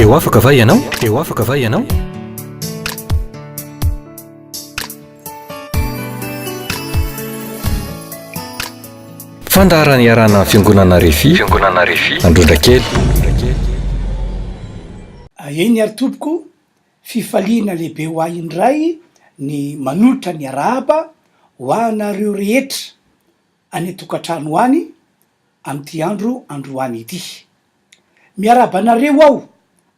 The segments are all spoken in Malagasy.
Eo afaka va ianao? Eo afaka va ianao? Fandaharany iarana fiangonana RHEFI Androndrakely. Eny ary tompoko fifaliana lehibe ho ahy indray ny manolotra ny arahaba ho anareo rehetra any tokantrano any am'ty androany ity. Miaraba anareo aho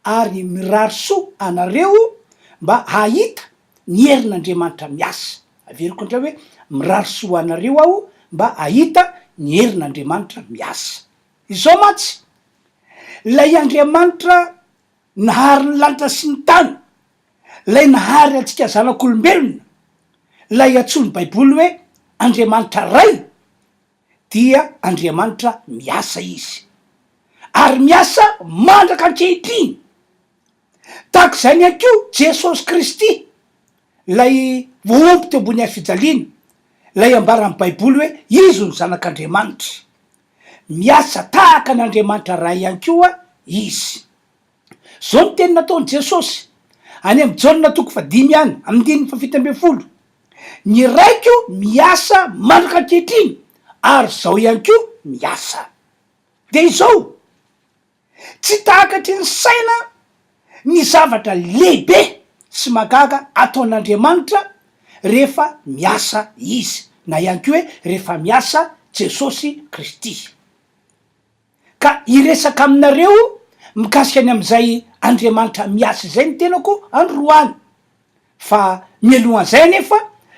ary mirariso anareo mba hahita ny herin'Andriamanitra miasa. Averiko indray hoe mirariso anareo aho mba hahita ny herin'Andriamanitra miasa. Izao matsy, lay Andriamanitra nahary ny lanitra sy ny tany, lay nahary antsika zanak'olombelona, lay antsoiny baiboly hoe Andriamanitra ray, dia Andriamanitra miasa izy. Ary miasa mandraka ankehitriny. Tahaka izany ihany koa Jesosy Kristy, lay voaomby teo ambony fijaliana, lay ambaran'ny baiboly hoe izy ny zanak'Andriamanitra. Miasa tahaka n'Andriamanitra ray ihany koa izy. Zao ny teny nataony Jesosy any amin'ny Jaona 5 any, amin'ny 7:70. Ny raiko miasa mandraka ankehitriny, ary zao ihany koa miasa. De izao, tsy takatry ny saina ny zavatra lehibe sy magaga ataon'Andriamanitra rehefa miasa izy, na ihany koa hoe rehefa miasa Jesosy Kristy. Ka iresaka aminareo mikasika any am'izay Andriamanitra miasa izay ny tenako androany. Fa mialohan'izay nefa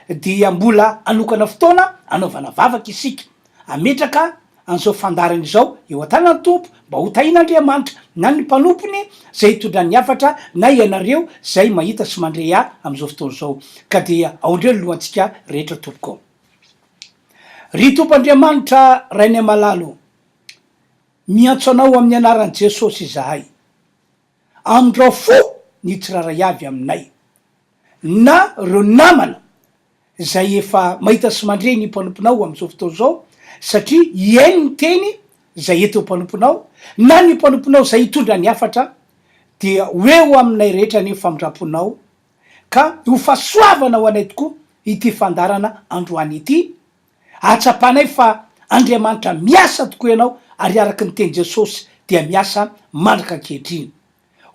dia mbola anokana fotoana anaovana vavaka isika, ametraka an'izao fandarana izao eo an-tanan'ny Tompo mba ho tahian'Andriamanitra, na ny mpanompony zay hitondra ny hafatra, na ianareo zay mahita sy mandre ahy am'izao fotoana izao. Ka dia aondreo ny lohantsika rehetra tompoko. Ry Tompo Andriamanitra ray ny malalo, miantso anao amin'ny anaran'i Jesosy izahay, amindrao fo ny tsiraray avy aminay, na reo namana zay efa mahita sy mandre ny mpanomponao am'izao fotoana izao, satria iainy ny teny zay eto mpanomponao, na ny mpanomponao zay hitondra ny hafatra, dia hoeo aminay rehetra ny famindraponao, ka ho fahasoavana ho anay tokoa ity fandarana androany ity. Atsapanay fa Andriamanitra miasa tokoa ianao, ary araky ny teny Jesosy dia miasa mandraka ankehitriny.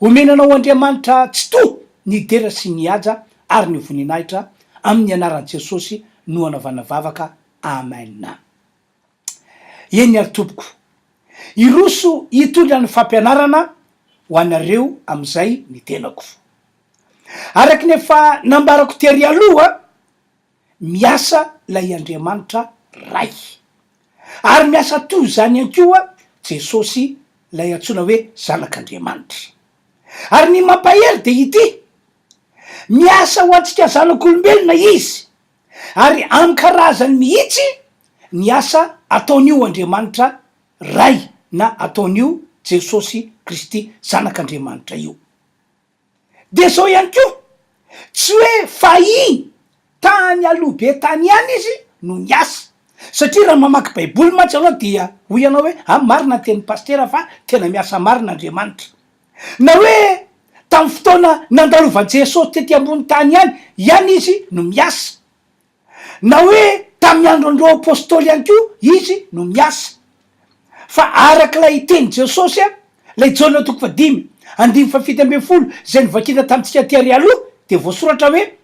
Omenanao Andriamanitra tsy to ny dera sy ny aja ary ny voninahitra, amin'ny anaran'i Jesosy no anaovana vavaka. Amen. Eny ary tompoko, iroso hitondra ny fampianarana ho anareo am'izay ny tenako. Araky nefa nambarako tery aloha, miasa lay Andriamanitra ray, ary miasa toy zany ihany koa Jesosy lay antsoina hoe zanak'Andriamanitra. Ary ny mampahery de ity, miasa ho antsika zanak'olombelona izy, ary amin'ny karazany mihitsy ny asa ataon'io Andriamanitra ray, na ataon'io Jesosy Kristy zanak'Andriamanitra io. De zao ihany koa, tsy hoe fahiny tany aloha tany ihany izy no miasa, satria raha mamaky baiboly mantsy anao dia hoy ianao hoe marina teny pastera fa tena miasa marina Andriamanitra. Na hoe tamin'ny fotoana nandalovan'i Jesosy tety ambony tany ihany izy no miasa, na hoe tamin'ny androndreo apôstôly ihany koa izy no miasa. Fa arak'ilay teny Jesosy lay Jaona 5:70 zay nivakina tamintsika tery aloha, de voasoratra hoe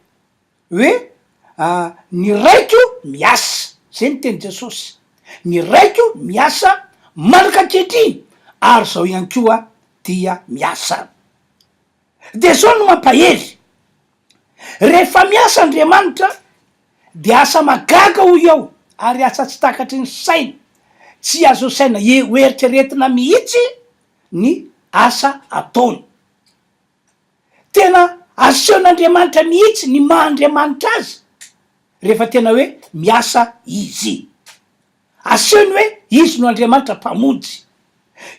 ny raiko miasa, zay ny teny Jesosy, ny raiko miasa mandraka ankehitriny, ary zao ihany koa dia miasa. De zao no mampahery, rehefa miasa Andriamanitra de asa magaga hoy ao, ary asa tsy takatry ny saina, tsy azo saina hoeritreretina mihitsy ny asa ataony. Tena asehon'Andriamanitra mihitsy ny maha-Andriamanitra azy rehefa tena hoe miasa izy. Asehony hoe izy no Andriamanitra mpamonjy,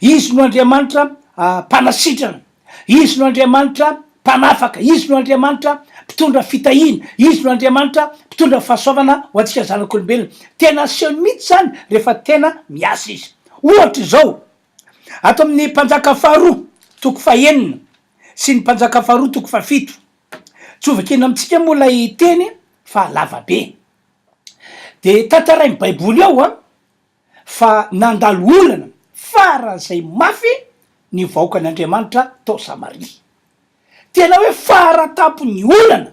izy no Andriamanitra mpanasitrana, izy no Andriamanitra mpanafaka, izy no Andriamanitra mpitondra fitahina, izy no Andriamanitra mpitondra fahasoavana ho antsika zanak'olombelona. Tena asehony mihitsy zany rehefa tena miasa izy. Ohatra izao, ato amin'ny mpanjaka faharoa 9 sy ny mpanjaka faharoa toko fafito tsy ovakena amitsika moa lay teny fa lava be. De tantarain'ny baiboly ao a fa nandalo olana faran'izay mafy ny vahoakan'Andriamanitra tao Samaria. Tena hoe faratapony olana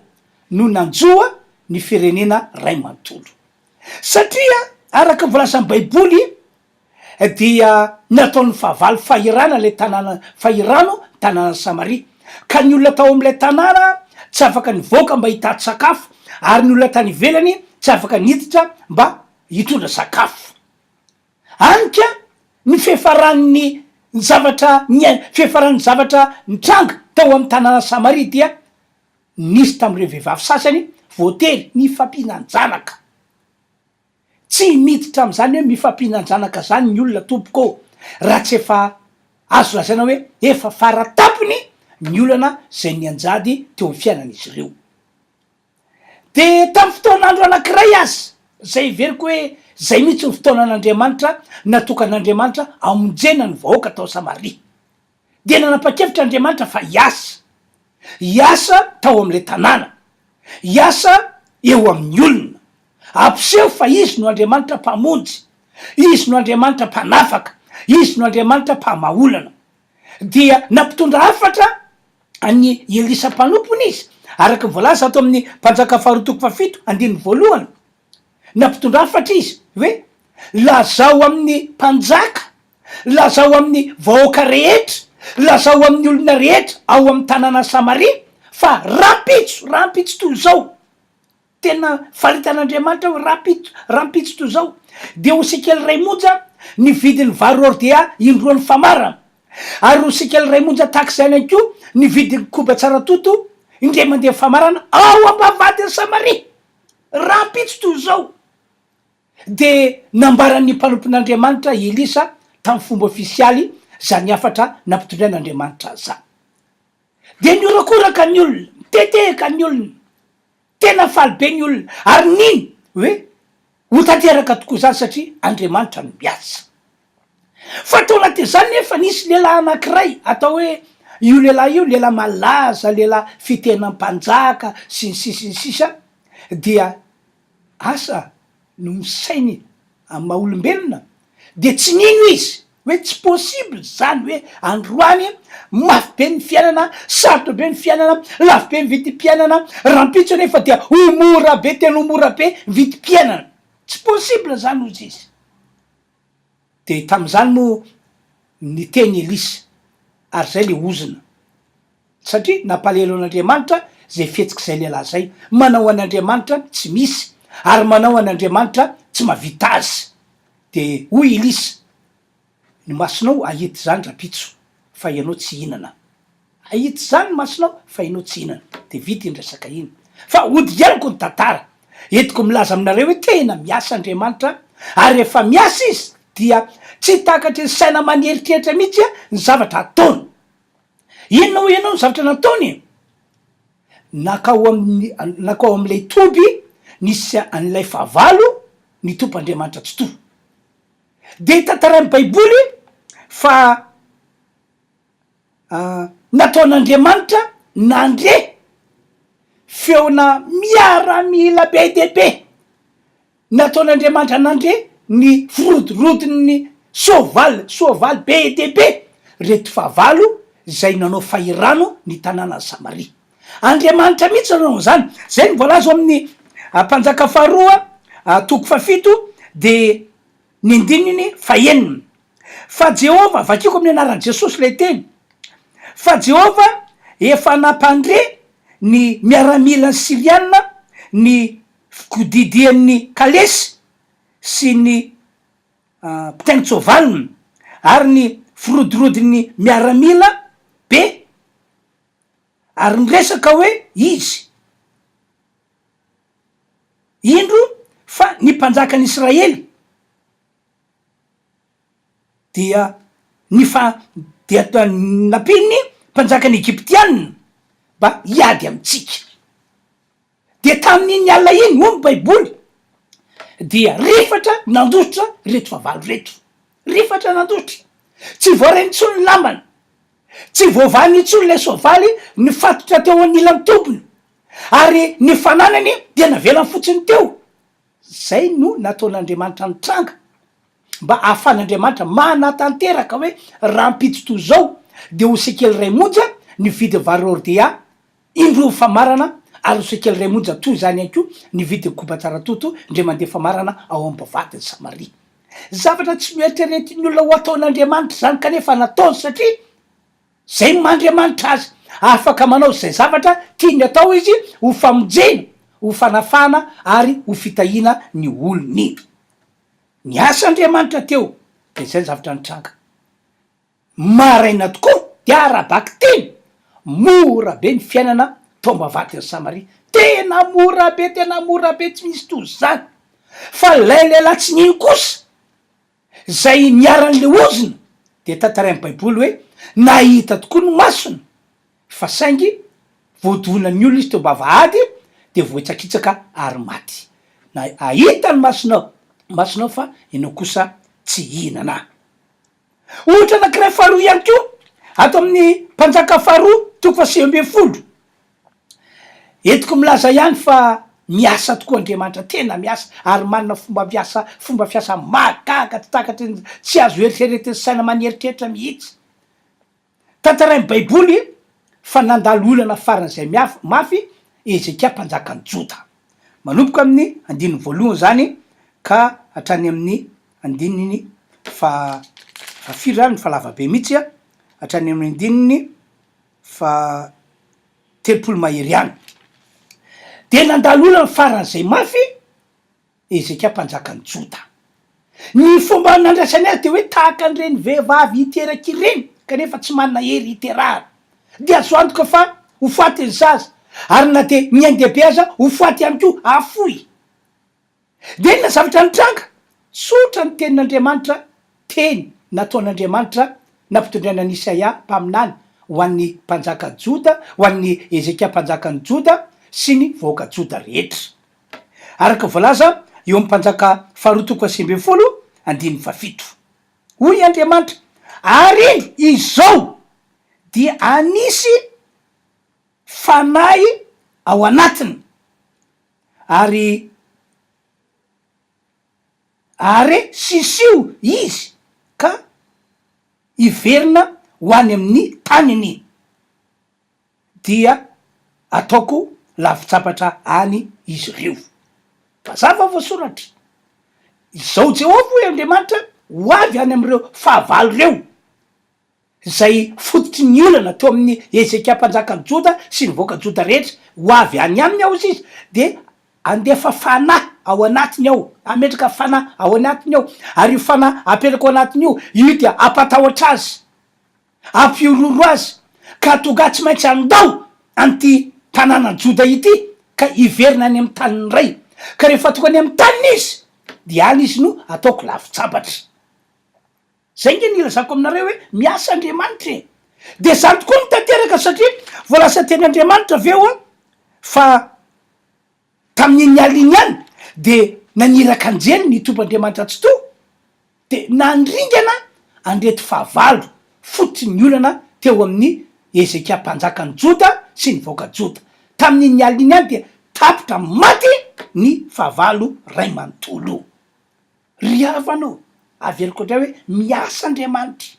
no nanjoa ny firenena ray manontolo, satria araka volasany baiboly dia nataon'ny fahavalo fahirana le tanàna fahirano tanàna Samaria, ka ny olona tao am'ilay tanàna tsy afaka nivoaka mba hitady sakafo, ary ny olona tany ivelany tsy afaka niditra mba hitondra sakafo. Anika ny fiafaran'ny zavatra fiafaran'ny zavatra nitranga tao amin'ny tanàna Samaria dia nisy tam'ireo vehivavy sasany voatery mifampihinanjanaka. Tsy miditra am'zany hoe mifampihinanjanaka zany ny olona tompoko, raha tsy efa azo lazaina hoe efa faratapony ny olana zay nianjady teo amin'ny fiainan'izy ireo. De tamin'ny fotoan'andro anankiray azy, zay veriko hoe zay mihitsy ny fotoanan'Andriamanitra natokan'Andriamanitra amonjena ny vahoaka tao Samaria. De nanapa-kevitra Andriamanitra fa hiasa tao am'le tanàna, hiasa eo amin'ny olona, ampiseho fa izy no Andriamanitra mpamonjy, izy no Andriamanitra mpanafaka, izy no Andriamanitra mpamaolana. Dia nampitondra hafatra any Elisa mpanompony izy, araka voalaza ato amin'ny mpanjaka faharoa toko fafito andininy voalohany. Nampitondra hafatra izy hoe lazao amin'ny mpanjaka, lazao amin'ny vahoaka rehetra, lazao amin'ny olona rehetra ao amin'ny tanàna Samaria fa rampitso toy zao. Tena faritan'Andriamanitra hoe rampitso toy zao. De ho sikely ray monja ny vidin'ny vary ordea indroan'ny famarana, ary ho sikely ray monja tahak'izay ihany koa ny vidin'ny koba tsara toto indray mandeha famarana ao ambavadin'ny Samaria. Rampitso toy zao. De nambaran'ny mpanompon'Andriamanitra Elisa tamin'ny fomba ofisialy zany hafatra nampitondrain'Andriamanitra za. De niorakoraka ny olona, tetehaka ny olona, tena faly be ny olona, ary niny hoe ho tanteraka tokoa zany satria Andriamanitra no miasa. Fa tao anatin'izany nefa nisy lehilahy anankiray atao hoe io lehilahy io lehilahy malaza, lehilahy fitenam-panjaka sy ny sisa dia asa no misainy amin'ny maha olombelona. De tsy nino izy hoe tsy possible zany hoe androany mafy be ny fiainana, sarotra be ny fiainana, lafo be ny vidim-piainana, rampitso nefa dia omora be, tena omora be vidim-piainana. Tsy possible zany ozy izy. De tam'izany moa ny teny Elisa, ary zay le ozina, satria nampalelo an'Andriamanitra zay fihetsika zay lehilahy zay. Manao an'Andriamanitra tsy misy, ary manao an'Andriamanitra tsy mahavita azy. De hoy Elisa, ny masonao ahity zany rapitso fa ianao tsy hinana, ahity zany masonao fa ianao tsy hinana. De vita indresaka iny. Fa hodianiko ny tantara, entiko milaza aminareo hoe tena miasa Andriamanitra, ary efa miasa izy dia tsy takatry ny saina manieritreritra mihitsy ny zavatra ataony. Inona ho ianao ny zavatra nataony? Nakao am'lay toby nisy an'ilay fahavalo ny tompoandriamanitra tsy to. De tantarain'ny baiboly fa nataon'Andriamanitra nandre feona miaramila be dehibe, nataon'Andriamanitra nandre ny firodrodin'ny soavaly be dehibe reto fahavalo zay nanao fahirano ny tanàna Samaria. Andriamanitra mihitsy nanao zany. Zay ny voalaza amin'ny mpanjaka faharoa toko fafito de ny andininy fahenina. Fa Jehova, vakiko amin'ny anaran'i Jesosy lay teny, fa Jehova efa nampandre ny miaramilan'ny Siriana, ny fikodidian'ny kalesy sy ny mpitaingin-tsovalina, ary ny firodrodin'ny miaramila be, ary niresaka hoe izy indro fa ny mpanjakan'ny Israely dia napininy mpanjakan'ny Egyptianina mba hiady amitsika. De tamin'iny alina iny moa ny baiboly dia rifatra nandositra reto fahavalo reto, rifatra nandositra, tsy voaraintsony lambana, tsy voavany itsony lay soavaly ny fatotra teo anila ny tompony ary ny fananany dia navelany fotsiny teo. Zay no nataon'Andriamanitra ny tranga mba ahafan'Andriamanitra manatanteraka hoe raha mpitsoto zao de ho sekely ray monja ny vidy vary ordea indro famarana ary ho sekely ray monja toy zany ihany ko ny vidy kobatsaratoto ndre mandeha famarana ao am-bavady ny Samaria. Zavatra tsy mieritreretin'ny olona ho ataon'Andriamanitra zany kanefa nataony satria zay mandriamanitra azy afaka manao zay zavatra tiany atao izy ho famonjena, ho fanafana ary ho fitahina ny olony. Ny asa Andriamanitra teo de zay zavatra nitranga. Maraina tokoa de arabaky teny mora be ny fiainana tao am-bavady ny Samaria. Tena mora be tsy misy toy zany. Fa lay lehilahy tsy nino kosa zay niaran'le ozina de tantarain'ny baiboly hoe nahita tokoa ny masony fa saingy voadonan'ny olona izy teo am-bavahady de voetsakitsaka ary maty. Na ahita ny masonao fa ianao kosa tsy hinana. Ohatra anankiray faharoa ihany ko ato amin'ny mpanjaka faharoa 9:20. Entiko milaza ihany fa miasa tokoa Andriamanitra, tena miasa ary manana fomba fiasa magaga tsy takatry tsy azo eritreretin'ny saina manieritreritra mihitsy. Tantarain'ny baiboly fa nandalo olana faran'izay mafy Ezekia mpanjaka ny Joda. Manomboka amin'ny 1 zany ka hatrany amin'ny 4 ny falavabe mihitsy hatrany amin'ny 30 mahery any. De nandalo olana faran'izay mafy Ezekia mpanjaka ny Joda. Ny fomba nandraisany azy de hoe tahaka an'ireny vehivavy hiteraky ireny kanefa tsy manana hery hiterahana. De azo antoka fa ho faty ny zaza ary na de miaindehibe aza ho faty ihany ko afoy. De na zavatra nitranga sotra ny tenin'Andriamanitra, teny nataon'Andriamanitra nampitondraina ny Isaia mpaminany ho an'ny mpanjaka Joda, ho an'ny Ezekia mpanjaka ny Joda sy ny vahoaka Joda rehetra. Araka voalaza eo amin'ny mpanjaka faharoa 9:17. Hoy Andriamanitra, ary izao dia anisy fanahy ao anatiny ary sisio izy ka iverina ho any amin'ny taniny dia ataoko lavitsapatra any izy ireo. Mazava voasoratra. Izao Jehovah hoe Andriamanitra ho avy any am'ireo fahavalo reo zay fototry ny olana teo amin'ny Ezekia mpanjaka ny Joda sy ny vahoaka Joda rehetra ho avy any aminy ao izy de andefa fanahy ao anatiny ao, ametraka fanahy ao anatiny ao, ary io fanahy apetraka ao anatiny io dia ampatahotra azy, ampiororo azy ka toga tsy maintsy andao an'ty tanàna Joda ity ka iverina any amin'ny taniny ray. Ka rehefa tonga any amin'ny taniny izy dia any izy no ataoko lavitsabatra. Zay nge nilazako aminareo hoe miasa Andriamanitra. De zany tokoa ny tanteraka satria voalasa teny Andriamanitra aveo fa tamin'iny aliny any de naniraka anjeny ny tomp'Andriamanitra tsy to de nandringana andreto fahavalo fototry ny olana teo amin'ny Ezekia mpanjaka ny Joda sy ny vahoaka Joda. Tamin'iny aliny any de tapitra maty ny fahavalo ray manontolo. Riavanao averiko ndray hoe miasa Andriamanitra,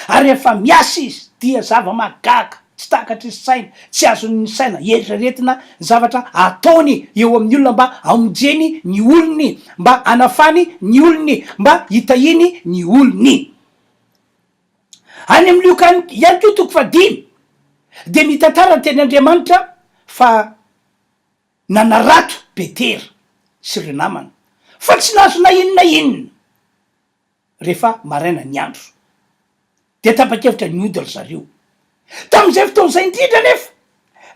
ary rehefa miasa izy dia zava-magaga tsy takatry saina, tsy azon'ny saina eritreretina zavatra ataony eo amin'ny olona mba amonjeny ny olony, mba anafany ny olony, mba hitahiny ny olony. Any amin'ny Luka ihany ko 5 de mitantara teny Andriamanitra fa nanarato Petera sy ireo namany fa tsy nahazo na inona rehefa maraina ny andro de tapa-kevitra ny ody ry zareo. Tamin'izay fotoan'izay indrindra nefa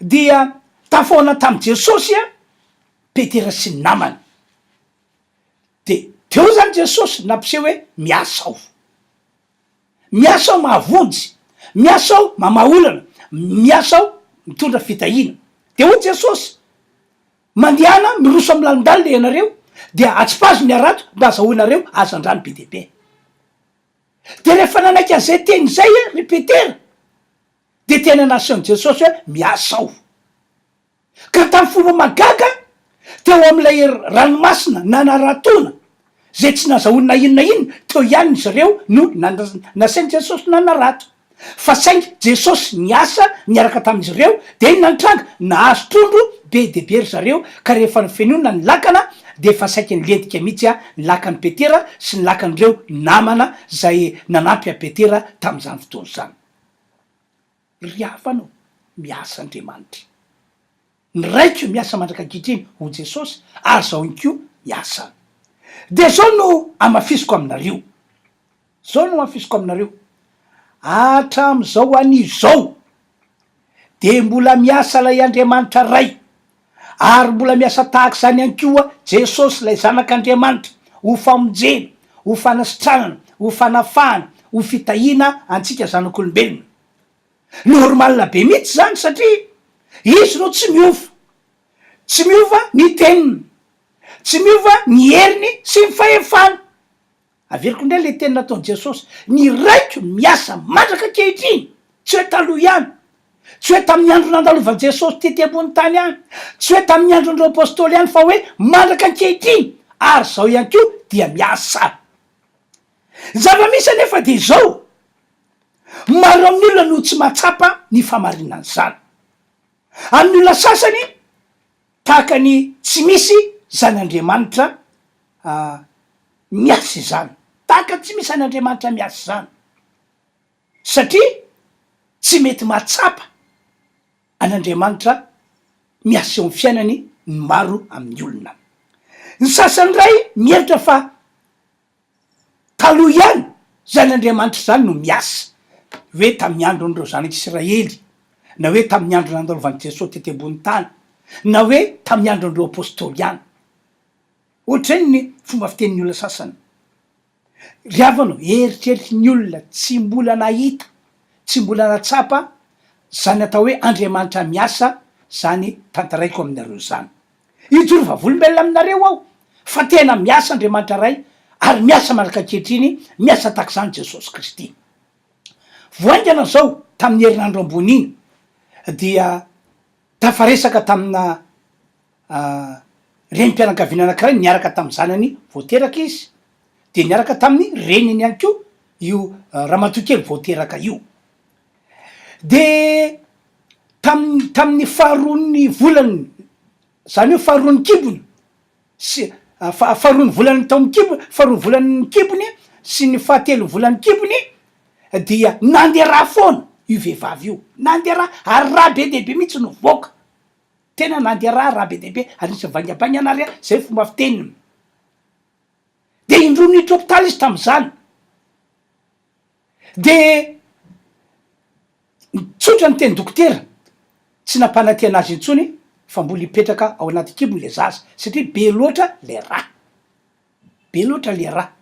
dia tafoana tamin'i Jesosy Petera sy ny namany. De teo zany Jesosy nampiseho hoe miasa aho, miasa aho mahavonjy, miasa aho mamaolana, miasa aho mitondra fitahina. De hoy Jesosy, mandehana miroso amin'ny lalindalo le ianareo dia atsipazo ny arato mba azahoanareo azandrano be dehibe. De rehefa nanaiky an'izay teny zay ry Petera de tena naseony Jesosy hoe miasao. Ka tamin'ny fomba magaga teo am'ilay ranomasina nanaratona zay tsy nazahoana inona inona teo ihany izy ireo no nasainy Jesosy nanarato. Fa saingy Jesosy niasa niaraka tamin'izy ireo de iny nanitranga nahazo trondro be de be ry zareo ka rehefa ny fenona ny lakana de fa saiky nyledika mihitsy ny lakan'ny Petera sy ny lakan'ireo namana zay nanampy a Petera tamin'izany fotoana zany. Ry hafanao miasa Andriamanitra. Ny raiko miasa mandrakak'itriny ho Jesosy ary zao inko miasa. De zao no amafisiko aminareo. Zao no amafisiko aminareo. Hatram'izao an'izao de mbola miasa lay Andriamanitra ray ary mbola miasa tahaka zany ihany koa Jesosy lay zanak'Andriamanitra ho famonjena, ho fanasitranana, ho fanafahana, ho fitahina antsika zanak'olombelona. Normal be mihitsy zany satria izy no tsy miova ny teniny, tsy miova ny heriny sy ny fahefana. Averiko indray le teny nataony Jesosy, ny raiko miasa mandrakakehitiny, tsy hoe taloha ihany, tsy hoe tamin'ny andro nandalovan'i Jesosy tety ambony tany ihany, tsy hoe tamin'ny andron'ireo apôstôly ihany fa hoe mandrakakehitiny ary zao ihany koa dia miasa. Zava-misy anefa de zao, maro amin'ny olona no tsy mahatsapa ny famarinany zany. Amin'ny olona sasany tahaka ny tsy misy zan'Andriamanitra miasa izany, tahaka tsy misy zan'Andriamanitra miasa zany satria tsy mety mahatsapa an'Andriamanitra miasa eo amin'ny fiainany ny maro amin'ny olona. Ny sasany ray mieritra fa taloha ihany zan'Andriamanitra zany no miasa, hoe tamin'ny andron'ireo zanak'Israely, na hoe tamin'ny andro nandalovan'i Jesosy tety ambony tany, na hoe tamin'ny andron'ireo apôstôly ihany. Ohatrany ny fomba fitenin'ny olona sasany. Ry havana, eritreritry ny olona tsy mbola nahita, tsy mbola natsapa zany atao hoe Andriamanitra miasa zany tantaraiko aminareo zany. Ijoro vavolombelona aminareo aho fa tena miasa Andriamanitra ray ary miasa mandrakakehitiny, miasa tahak'izany Jesosy Kristy. Voaingana zao tamin'ny herinandro ambony iny dia tafaresaka tamina renim-pianakaviana anankiray niaraka tamin'ny zanany voateraka izy, de niaraka tamin'ny reniny ihany koa io ramatokely voateraka io. De tamin'ny faharoan'ny volany, zany hoe faharoan'ny kibony sy faharoan'ny volany tamin'ny kibony, faharoan'ny volan'ny kibony sy ny fahatelo volan'ny kibony dia nanderaha foana io vehivavy io, nanderaha ary raha be dehibe mihitsy no voaka, tena nanderaha raha be dehibe ary nisy vangam-painanary zay fomba fiteniny. De indroa niditra hôpitaly izy tamin'izany, de tsotra ny teny dokotera tsy nampanaty anazy intsony fa mbola hipetraka ao anaty kibony le zaza satria be loatra le rà, be loatra le rà.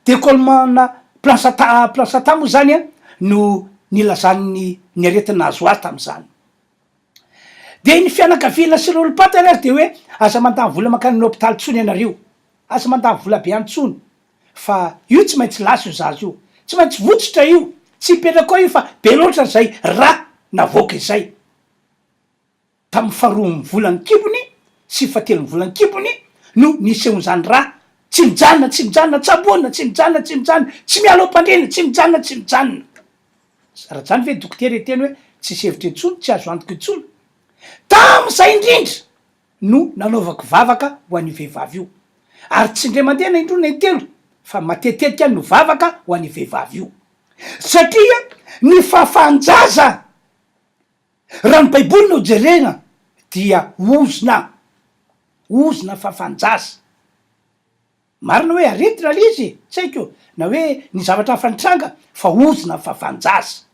Décollement placenta moa zany no nilazany ny aretina azo azy tamin'izany. De ny fianakaviana sy rolo-patana azy de hoe aza mandany vola makany ny hôpitaly tsony ianareo, aza mandany vola be antsony fa io tsy maintsy lasa io zaza io, tsy maintsy votsitra io, tsy hipetraka koa io fa be loatra zay rà navoaka izay. Tamin'ny faharoan'ny volan'ny kibony sy fahatelon'ny volan'ny kibony no nisehon'izany rà, tsy mijanona, tsy mijanona, tsaboana, tsy mijanona, tsy mijanona, tsy miala am-pandrena, tsy mijanona, tsy mijanona. Raha zany ve dokotera eteny hoe tsy sevitra intsony, tsy azo antoka intsony. Tam'izay indrindra no nanaovako vavaka ho an'io vehivavy io, ary tsy indray mandeha na indroa na intelo fa matetetika no vavaka ho an'io vehivavy io, satria ny fahafanjaza raha ny baiboly no jerena dia ozona fahafanjaza. Marina hoe aretina le izy, tsy haiko na hoe ny zavatra fanitranga fa ozona fahafanjaza.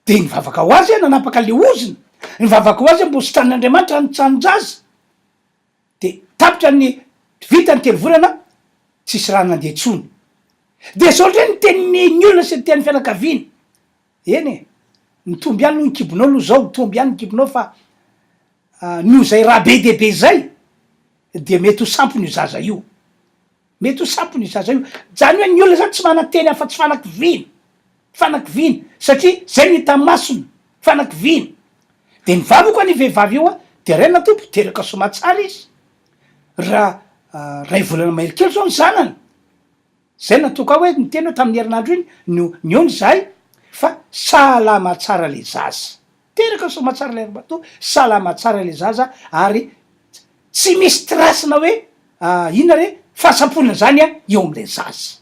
De ny vavaka ho azy nanapaka le ozona, ny vavaka ho azy mbo sitran'Andriamanitra ny tranonjaza, de tapitra ny vita ny telo volana tsisy raha nandeha tsony. De zao ndray ny tenin'ny olona sy ny tenin'ny fianakaviana, eny mitomby ihany no ny kibonao aloha zao, mitomby ihany ny kibonao fa noho zay raha be dehibe zay de mety ho sampony io zaza io, mety ho sampony io zaza io. Zany hoe ny olona zany tsy mananteny afa tsy fanakiviana, fanakiviana satria zay ny hita masony fanakiviana. De ny vava koa ny vehivavy io a de raina tompo teraka somatsara izy raha ray volana mahery kely zao ny zanany. Zay natoka hoe ny tena hoe tamin'ny herinandro iny ny ony zahay fa salama tsara le zaza, teraka somatsara le bato, salama tsara le zaza ary tsy misy trasina hoe inona re fahasapona zany a eo am'le zaza.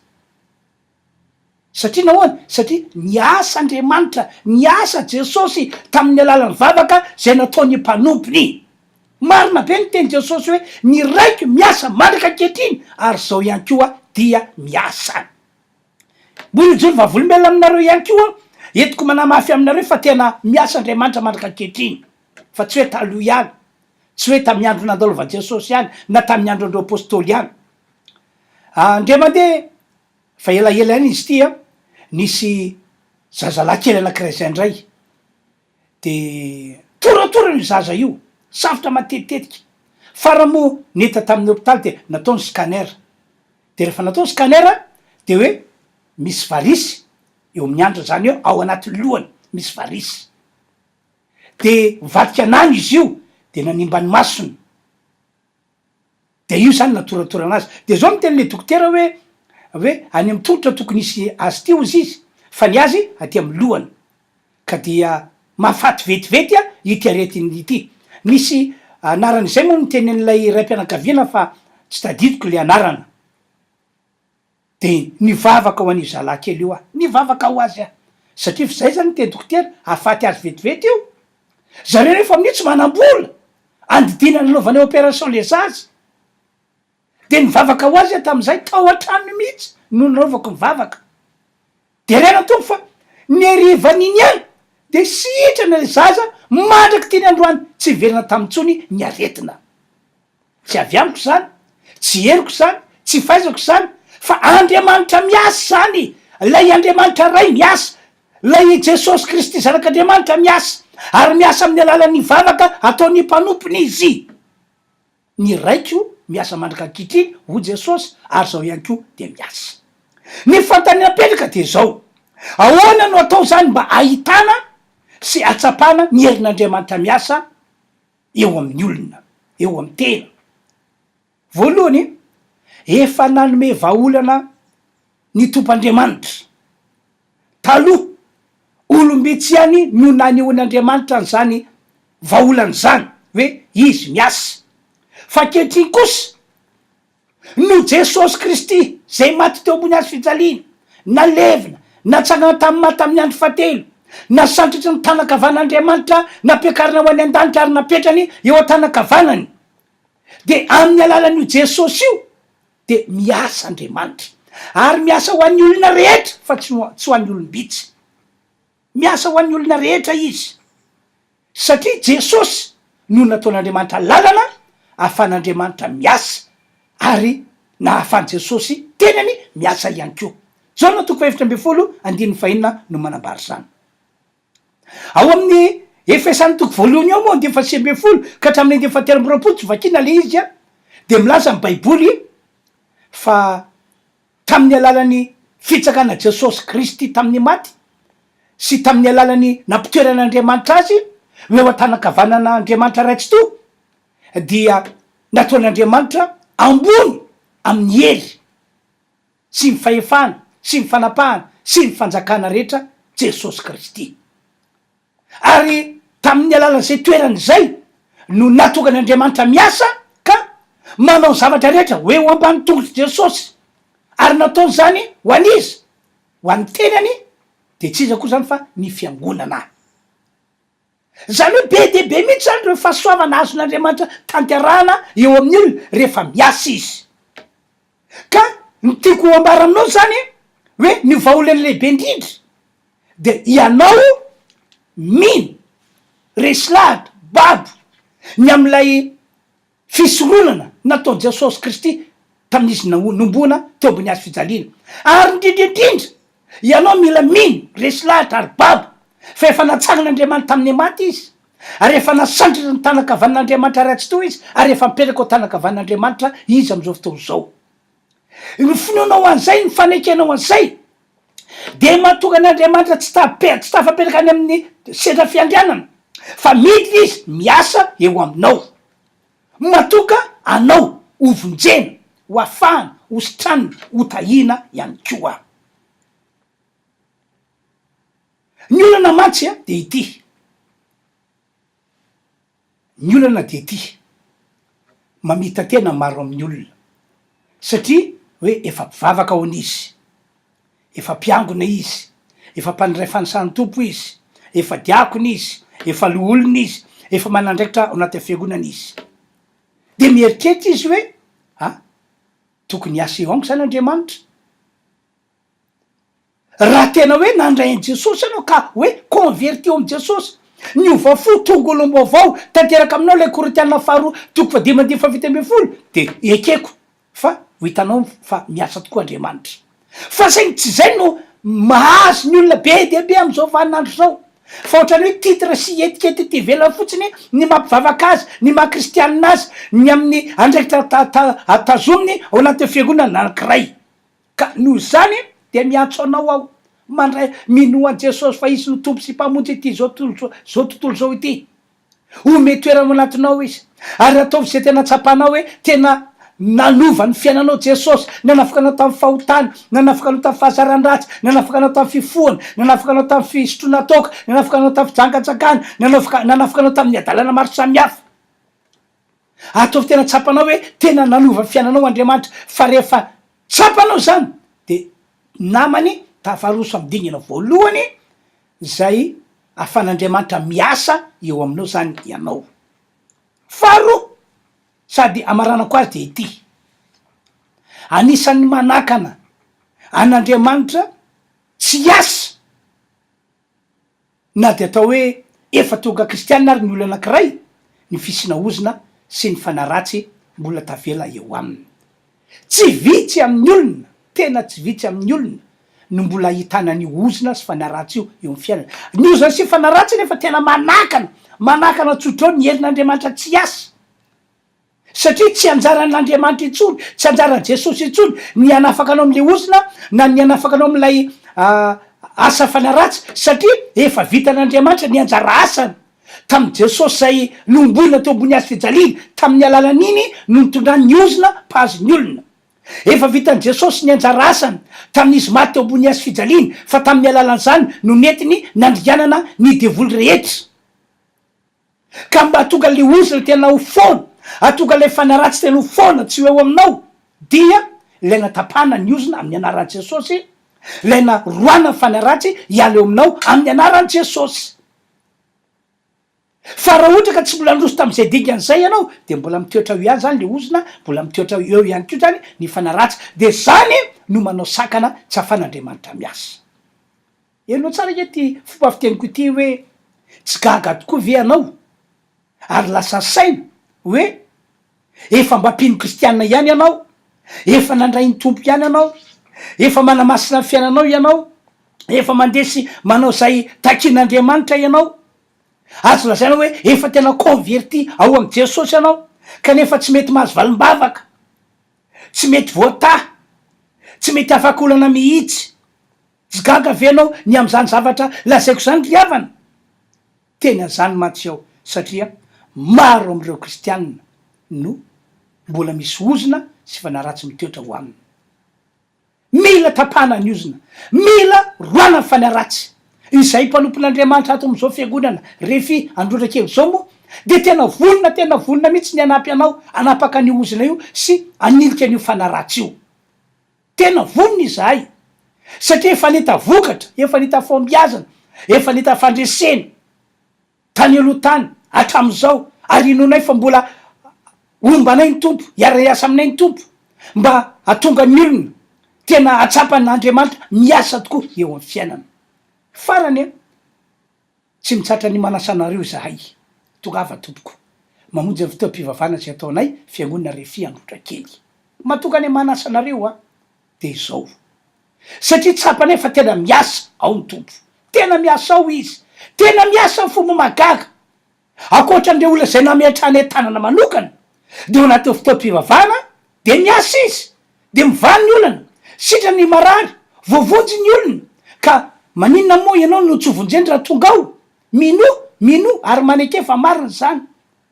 Satria nahoana? Satria niasa Andriamanitra, niasa Jesosy tamin'ny alalan'ny vavaka zay nataony mpanompony. Marina be ny teny Jesosy hoe ny raiky miasa mandrika ankehitriny ary zao ihany koa dia miasa. Mbola joro vavolombelona aminareo ihany koa entiko manamafy aminareo fa tena miasa Andriamanitra mandrika ankehitriny, fa tsy hoe taloha ihany, tsy hoe tamin'ny andro nandalova Jesosy ihany na tamin'ny andro andreo apôstôly ihany. Ndre mandeha fa elaela ihany izy tia nisy zazalahy kely anakiray zay indray de toratora io zaza io, safotra matetitetika. Fara moa neta tamin'ny hôpitaly de nataony scanner, de rehefa natao scanner de hoe misy varisy eo amin'ny andro zany eo ao anatin'ny lohany misy varisy. De vadika anany izy io de nanimbany masony, de io zany natoratora anazy. De zao mitenyle dokotera hoe any amin'ny tongotra tokony isy azy ty ozy izy fa ny azy aty amin'ny lohany ka dia mahafaty vetivety ity aretiny ity. Misy anarany zay moa nitenen'ilay raim-pianakaviana fa tsy tadidiko le anarana. De nivavaka ho an'io zalahy kely io nivavaka ho azy satria fa zay zany teny dokotera ahafaty azy vetivety io. Zareo rehefa amin'io tsy manam-bola andidina nanaovany opération le zaza de nivavaka ho azy tam'izay tao an-tranony mihitsy no nanaovako mivavaka. De raina tompo fa ny harivan'iny any de sitrana le zaza mandraky tiany androany tsy verina tamin'ntsony ny aretina. Tsy avy amiko zany, tsy heriko zany, tsy faizako zany fa Andriamanitra miasa zany, lay Andriamanitra ray miasa, lay Jesosy Kristy zanak'Andriamanitra miasa ary miasa amin'ny alalan'ny vavaka ataony mpanompony izy. Ny raiko miasa mandrika ankehitriny ho Jesosy ary zao ihany ko de miasa. Ny fantany apetraka de zao, ahoana no atao zany mba ahitana sy atsapana ny herin'Andriamanitra miasa eo amin'ny olona, eo amin'ny tena. Voalohany, efa nanome vahaolana ny tomp'Andriamanitra. Taloha olombetsy ihany no nanehoan'Andriamanitra zany vahaolana zany hoe izy miasa. Fa ankehitriny kosa no Jesosy Kristy zay maty teo ambony hazo fijaliana, nalevina, natsangana tamin'ny maty tamin'ny andro fahatelo, nasantritry ny tanakavan'Andriamanitra, nampiakarina ho any an-danitra ary napetrany eo an-tanakavanany. De amin'ny alalan'io Jesosy io de miasa Andriamanitra ary miasa ho an'ny olona rehetra fa tsy ho an'ny olombitsy. Miasa ho an'ny olona rehetra izy satria Jesosy no nataon'Andriamanitra lalana ahafan'Andriamanitra miasa ary na ahafany Jesosy tenany miasa ihany koa. Zao no toko 7:15 no manambary zany. Ao amin'ny Efesany toko voalohany ao moa 9:10 ka hatramin'ny 9:13 tsy vakina le izy de milaza amin'ny baiboly fa tamin'ny alalan'ny fitsakana Jesosy Kristy tamin'ny maty sy tamin'ny alalan'ny nampitoeran'Andriamanitra azy eo an-tanakavanan'Andriamanitra raitsy to dia nataon'Andriamanitra ambony amin'ny hery sy ny fahefana sy ny fanapahana sy ny fanjakana rehetra Jesosy Kristy. Ary tamin'ny alalan'izay toerany zay no natokan'Andriamanitra miasa ka manao zavatra rehetra hoe ho ambany tongotra Jesosy ary nataony zany ho an'izy, ho an'ny tenany de tsy iza koa zany fa ny fiangonana. Zany hoe be de be mihitsy zany reo fahasoavana azon'Andriamanitra tanterahana eo amin'ny olona rehefa miasa izy. Ka ny tiako ho ambara aminao zany hoe ny vahaolany lehibe indrindra de ianao mino resilahatra babo ny am'ilay fisoronana nataony Jesosy Kristy tamin'izy nombona teo ambony hazo fijaliana. Ary indrindraindrindra ianao mila mino resilahatra ary babo fa efa natsangan'Andriamanitra tamin'ny maty izy ary efa nasantritra ny tanakavan'Andriamanitra ratsy to izy ary efa mipetraka ao tanakavan'Andriamanitra izy am'izao fotoana zao. Ny finoana ho an'izay, ny fanaikenao an'izay de mahatonga an'Andriamanitra tsy tafapetraka any amin'ny sendra fiandrianana fa miditra izy miasa eo aminao, matonga anao ho vonjena, ho afahana, ho sitranina, ho tahina ihany koa. Ny olana mantsy a de ity, ny olana de ity mamita tena maro amin'ny olona satria hoe efa mpivavaka ao an'izy, efa mpiangona izy, efa mpandray fanasany tompo izy, efa diakona izy, efa loolona izy, efa manandraikitra ao anaty fiangonana izy, de mieritreritra izy hoe tokony hiasa eo amiko zany Andriamanitra. Raha tena hoe nandray an' Jesosy anao ka hoe converti eo am' Jesosy, ny ovafo tongolom-baovao tanteraka aminao le Korintianina faharoa toko fadimandimy fafito amby folo de ekeko fa ho hitanao fa miasa tokoa Andriamanitra. Fa saingy tsy zay no mahazo ny olona be de be am'izao vaninandro zao, fa ohatrany hoe titre sy etikety ty velany fotsiny ny mampivavaka azy, ny mahakristianina azy, ny amin'ny andraikitra atazominy ao anaty fiangonana anankiray, ka noho zany de miantso anao aho mandray minoa Jesosy fa izy no tompo sy mpamonjy ity zao tontolo zao ity, ome toerana ao anatinao izy, ary ataovy zay tena tsapanao hoe tena nanova ny fiainanao Jesosy, nanafaka anao tamin'ny fahotana, nanafaka anao tamin'ny fahazaran-dratsy, nanafaka anao tamin'ny fifohana, nanafaka anao tamin'ny fisotroana toka, nanafaka anao tamin'ny fijangatsakana, nanafaka anao tamin'ny adalana maro samihafa. Ataovy tena tsapanao hoe tena nanova ny fiainanao Andriamanitra, fa rehefa tsapanao zany de namany tafaroso amin'ny dinina voalohany zay ahafan'Andriamanitra miasa eo aminao zany ianao. Faharoa sady amaranako azy de ity, anisan'ny manakana an'Andriamanitra tsy asa na de atao hoe efa tonga kristianina ary ny olona anankiray ny fisina ozina sy ny fanaratsy mbola tavela eo aminy. Tsy vitsy amin'ny olona, tena tsy vitsy amin'ny olona no mbola ahitana ny ozina sy fanaratsy io eo amin'ny fiainana. Ny ozina sy fanaratsy nefa tena manakana tsotrao ny herin'Andriamanitra tsy asa, satria tsy anjaran'Andriamanitra intsony, tsy anjaran'i Jesosy intsony ny anafaka anao am'le ozina na ny anafaka anao am'lay asa fanaratsy, satria efa vitan'Andriamanitra ny anjara asany tamin'i Jesosy zay nombolina teo ambony hazo fijaliana, tamin'ny alalan'iny no nitondrany ozina mpahazo ny olona. Efa vitan'i Jesosy ny anjara asany tamin'izy maty teo ambony hazo fijaliana, fa tamin'ny alalan'izany no netiny nandrianana ny devoly rehetra, ka mba tonga le ozina tena ho foana, atonga le fanaratsy tena ho foana tsy eo aminao, dia ilaina tapana ny ozina amin'ny anaran'i Jesosy, ilaina roana fanaratsy hiala eo aminao amin'ny anaran'i Jesosy. Fa raha ohatra ka tsy mbola nroso tamin'izay dikan'izay ianao de mbola mitoetra eo ihany zany le ozina, mbola mitoetra eo ihany koa zany ny fanaratsy, de zany no manao sakana tsy ahafan'Andriamanitra miasa. Enao tsara ke ty fomba fiteniko ity hoe tsy gaga tokoa ve anao ary lasa saina hoe efa mba mpino kristianina ihany ianao, efa nandray ny tompo ihany ianao, efa manamasina ny fiainanao ianao, efa mandesy manao zay takin'Andriamanitra ianao, azo lazaina hoe efa tena converti ao am' Jesosy ianao, kanefa tsy mety mahazo valim-bavaka, tsy mety voata, tsy mety afaka olana mihitsy, tsy gaga ve anao ny am'zany zavatra lazaiko zany ry havana. Tena zany mantsy aho, satria maro am'ireo kristianina no mbola misy ozina sy fanaratsy mitoetra ho aminy. Mila tapana ny ozina, mila roana ny fanaratsy. Izay mpanompon'Andriamanitra ato am'izao fiangonana RHEFI Androndrakely zao moa de tena vonona mihitsy ny anampy anao anapaka ny ozina io sy anilika an'io fanaratsy io. Tena vonona izahay, satria efa nita vokatra, efa nita fombiazana, efa nita fandresena tany aloha tany hatram'izao, ary inonay fa mbola ombanay ny tompo, iara-iasa aminay ny tompo mba atonga ny olona tena atsapan'Andriamanitra miasa tokoa eo amin'ny fiainana. Farany tsy mitsatra ny manasanareo izahay, tongava tompoko mamonjy ny fotoam-pivavahana zay ataonay fiangonana RHEFI Androndrakely, mahatonga ny manasanareo de izao, satria tsapanay fa tena miasa ao ny tompo, tena miasa ao izy, tena miasa fomba magaga, akoatran'ireo olona zay nametrany tanana manokana de ao anaty fotoam-pivavahana de miasa izy, de mivany ny olana, sitrany marary, voavonjy ny olona, ka maninona moa ianao no tsovonjeny raha tonga ao mino ary maneke fa marina zany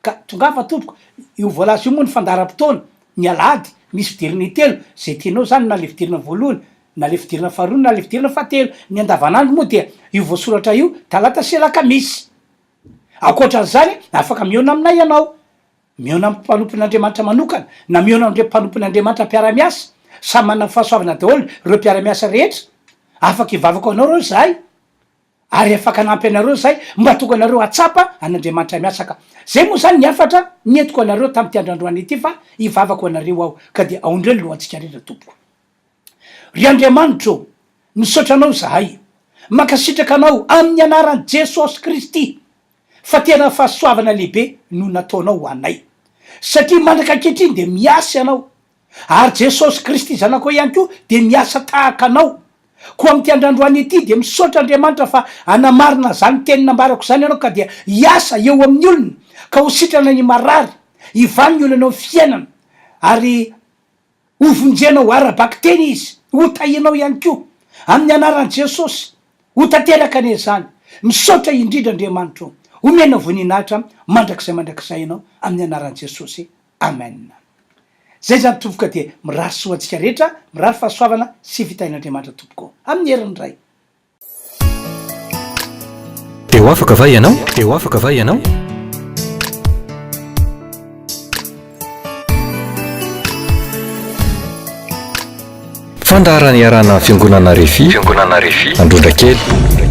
ka tonga fa tompoko io voalazy io moa ny fandaram-potoana ny alahady misy fidiriny telo zay tianao zany na le fidirina voalohany na le fidirina faharoa na le fidirina fahatelo ny andavanandro moa dia io voasoratra io talata sy alakamisy akoatran'izany afaka miona aminay ianao miona amin'ny mpanompon'andriamanitra manokana na miona am're mpanompon'andriamanitra mpiara-miasa samy manana fahasoavana daholo reo mpiara-miasa rehetra afaka ivavako anao reo zahay ary afaka anampy anareo zay mba toko anareo atsapa an'andriamanitra miasa ka zay moa zany ny afatra nientiko anareo tamin'ity androany ity fa ivavako anareo ao ka dia aondreo ny lohantsika rehetra tompoko ry andriamanitro misaotranao zahay makasitraka anao amin'ny anaran'i Jesosy Kristy fa tena fahasoavana lehibe no nataonao ho anay satria mandraka ankehitriny de miasa ianao ary Jesosy Kristy zanako ihany koa de miasa tahaka anao ko am'ty androany ity de misaotra andriamanitra fa anamarina zany teny nambarako zany ianao ka dia hiasa eo amin'ny olona ka ho sitrana ny marary ivany ny olonao fiainana ary hovonjenao arabaky teny izy ho tahinao ihany ko amin'ny anaran'i Jesosy ho tanteraka ane zany misaotra indrindra andriamanitro omena voninahitra mandrakizay ianao amin'ny anaran'i Jesosy amen zay zany tompoka dia mirary soantsika rehetra mirary fahasoavana sy fitahin'andriamanitra tompoko amin'ny herin'ny ray teo afaka va ianao fandaharany iarana fiangonana RHEFI Androndrakely